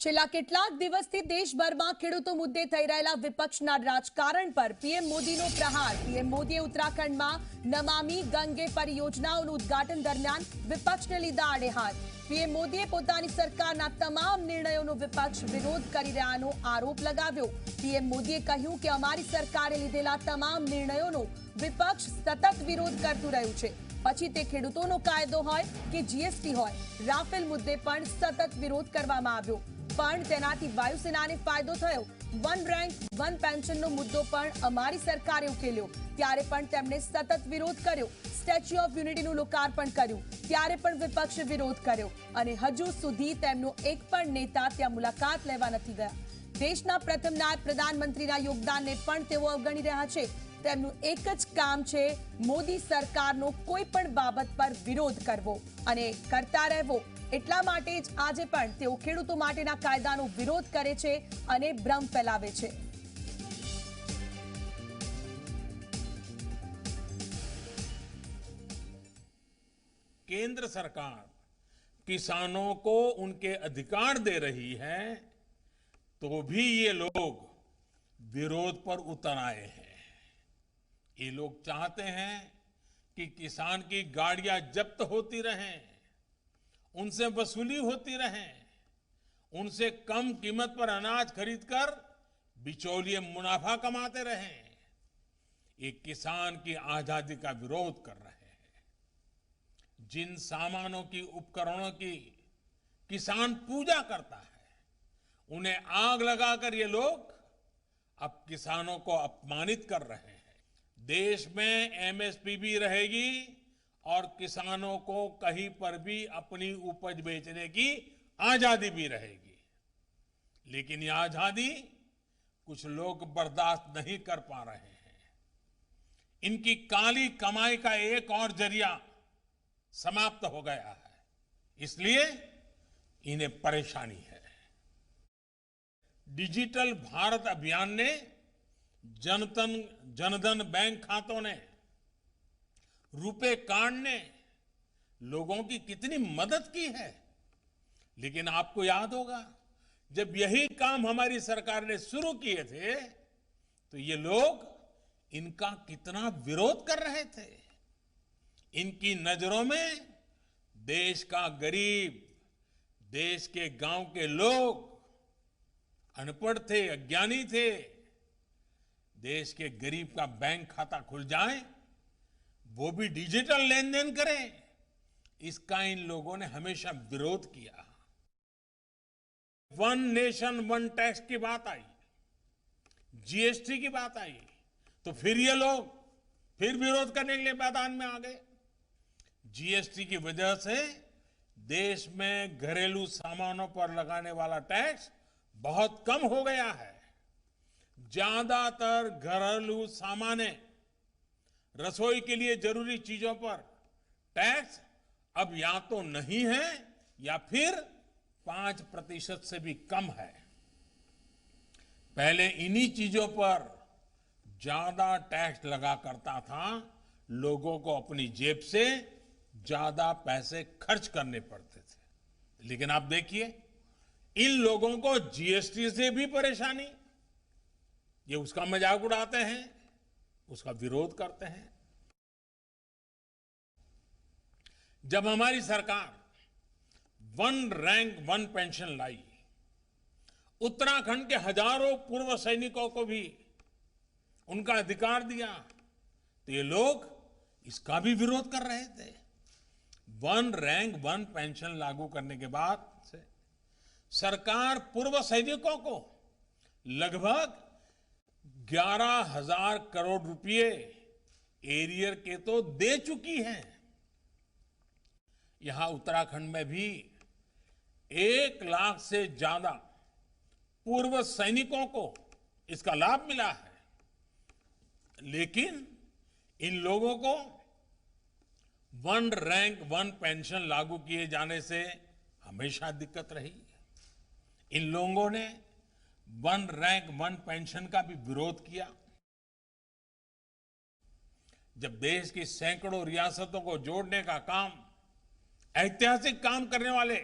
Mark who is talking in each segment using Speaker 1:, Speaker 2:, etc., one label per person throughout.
Speaker 1: છેલ્લા કેટલાક દિવસથી દેશભરમાં ખેડૂતો મુદ્દે થઈ રહેલા વિપક્ષના રાજકારણ પર પીએમ મોદીનો પ્રહાર। પીએમ મોદીએ ઉત્તરાખંડમાં નમામી ગંગે પરિયોજનાઓનું ઉદ્ઘાટન દરમિયાન વિપક્ષને લીધા આડે હાથ। પીએમ મોદીએ પોતાની સરકારના તમામ નિર્ણયોનો વિપક્ષ વિરોધ કરી રહ્યાનો આરોપ લગાવ્યો। પીએમ મોદીએ કહ્યું કે અમારી સરકારે લીધેલા તમામ નિર્ણયોનો વિપક્ષ સતત વિરોધ કરતું રહ્યું છે। પછી તે ખેડૂતોનો કાયદો હોય કે જીએસટી હોય, રાફેલ મુદ્દે પણ સતત વિરોધ કરવામાં આવ્યો, પણ તેનાથી વાયુસેનાને ફાયદો થયો। વન રેન્ક વન પેન્શનનો મુદ્દો પણ અમારી સરકારે ઉકેલ્યો, ત્યારે પણ તેમણે સતત વિરોધ કર્યો। સ્ટેચ્યુ ઓફ યુનિટીનું લોકાર્પણ કર્યું, ત્યારે પણ વિપક્ષે વિરોધ કર્યો અને હજુ સુધી તેમનો એક પણ નેતા ત્યાં મુલાકાત લેવા નથી ગયા। દેશના પ્રથમ નાયબ પ્રધાનમંત્રીના યોગદાનને પણ તેઓ અવગણી રહ્યા છે। તેમનું એક જ કામ છે મોદી સરકારનો કોઈ પણ બાબત પર વિરોધ કરવો અને કરતા રહેવો। એટલા માટે જ આજે પણ તેઓ ખેડૂતો માટેના કાયદાનો વિરોધ કરે છે અને ભ્રમ ફેલાવે છે।
Speaker 2: केंद्र सरकार किसानों को उनके अधिकार दे रही है, तो भी ये लोग विरोध पर उतर आए हैं। ये लोग चाहते हैं कि किसान की गाड़ियां जब्त होती रहें, उनसे वसूली होती रहे, उनसे कम कीमत पर अनाज खरीदकर बिचौलिए मुनाफा कमाते रहें। ये किसान की आजादी का विरोध कर रहे हैं। जिन सामानों की, उपकरणों की किसान पूजा करता है, उन्हें आग लगाकर ये लोग अब किसानों को अपमानित कर रहे हैं। देश में एमएसपी भी रहेगी और किसानों को कहीं पर भी अपनी उपज बेचने की आजादी भी रहेगी। लेकिन यह आजादी कुछ लोग बर्दाश्त नहीं कर पा रहे हैं। इनकी काली कमाई का एक और जरिया समाप्त हो गया है, इसलिए इन्हें परेशानी है। डिजिटल भारत अभियान ने जनधन बैंक खातों ने, रुपे कार्ड ने लोगों की कितनी मदद की है। लेकिन आपको याद होगा, जब यही काम हमारी सरकार ने शुरू किए थे तो ये लोग इनका कितना विरोध कर रहे थे। इनकी नजरों में देश का गरीब, देश के गांव के लोग अनपढ़ थे, अज्ञानी थे। देश के गरीब का बैंक खाता खुल जाए, वो भी डिजिटल लेन देन करे, इसका इन लोगों ने हमेशा विरोध किया। वन नेशन वन टैक्स की बात आई, जीएसटी की बात आई, तो फिर ये लोग फिर विरोध करने के लिए मैदान में आ गए। जीएसटी की वजह से देश में घरेलू सामानों पर लगाने वाला टैक्स बहुत कम हो गया है। ज्यादातर घरेलू सामान, रसोई के लिए जरूरी चीजों पर टैक्स अब या तो नहीं है या फिर 5% से भी कम है। पहले इन्हीं चीजों पर ज्यादा टैक्स लगा करता था, लोगों को अपनी जेब से ज्यादा पैसे खर्च करने पड़ते थे। लेकिन आप देखिए, इन लोगों को जीएसटी से भी परेशानी, ये उसका मजाक उड़ाते हैं, उसका विरोध करते हैं। जब हमारी सरकार वन रैंक वन पेंशन लाई, उत्तराखंड के हजारों पूर्व सैनिकों को भी उनका अधिकार दिया, तो ये लोग इसका भी विरोध कर रहे थे। वन रैंक वन पेंशन लागू करने के बाद से सरकार पूर्व सैनिकों को लगभग 11,000 करोड़ रुपए एरियर के तो दे चुकी है। यहां उत्तराखंड में भी 1 लाख से ज्यादा पूर्व सैनिकों को इसका लाभ मिला है। लेकिन इन लोगों को वन रैंक वन पेंशन लागू किए जाने से हमेशा दिक्कत रही। इन लोगों ने वन रैंक वन पेंशन का भी विरोध किया। जब देश की सैकड़ों रियासतों को जोड़ने का काम, ऐतिहासिक काम करने वाले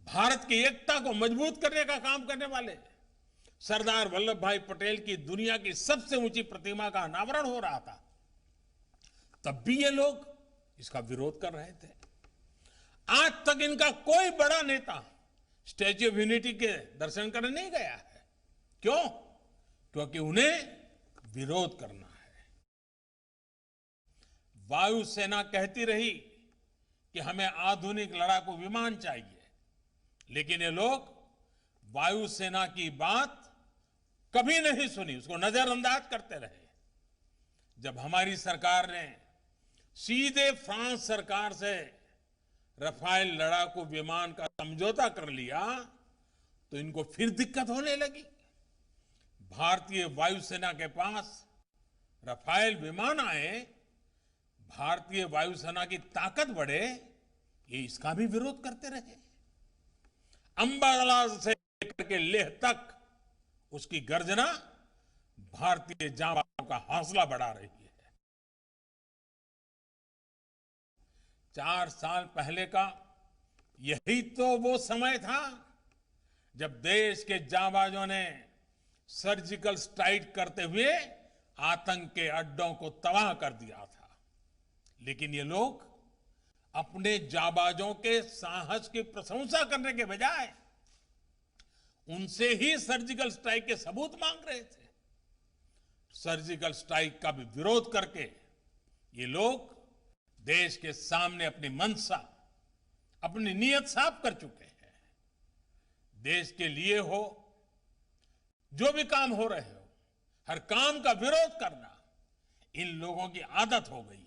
Speaker 2: भारत की एकता को मजबूत करने का काम करने वाले सरदार वल्लभ भाई पटेल की दुनिया की सबसे ऊंची प्रतिमा का अनावरण हो रहा था, तब भी ये लोग इसका विरोध कर रहे थे। आज तक इनका कोई बड़ा नेता स्टैच्यू ऑफ यूनिटी के दर्शन करने नहीं गया है। क्यों? क्योंकि उन्हें विरोध करना है। वायुसेना कहती रही कि हमें आधुनिक लड़ाकू विमान चाहिए, लेकिन ये लोग वायुसेना की बात कभी नहीं सुनी, उसको नजरअंदाज करते रहे। जब हमारी सरकार ने सीधे फ्रांस सरकार से रफाल लड़ाकू विमान का समझौता कर लिया, तो इनको फिर दिक्कत होने लगी। भारतीय वायुसेना के पास रफाल विमान आए, भारतीय वायुसेना की ताकत बढ़े, ये इसका भी विरोध करते रहे। अंबाला से लेकर के लेह तक उसकी गर्जना भारतीय जांबाजों का हौसला बढ़ा रही है। 4 साल पहले का यही तो वो समय था जब देश के जांबाजों ने सर्जिकल स्ट्राइक करते हुए आतंक के अड्डों को तबाह कर दिया था। लेकिन ये लोग अपने जांबाजों के साहस की प्रशंसा करने के बजाय उनसे ही सर्जिकल स्ट्राइक के सबूत मांग रहे थे। सर्जिकल स्ट्राइक का भी विरोध करके ये लोग देश के सामने अपनी मंशा, अपनी नीयत साफ कर चुके हैं। देश के लिए हो, जो भी काम हो रहे हो, हर काम का विरोध करना इन लोगों की आदत हो गई है।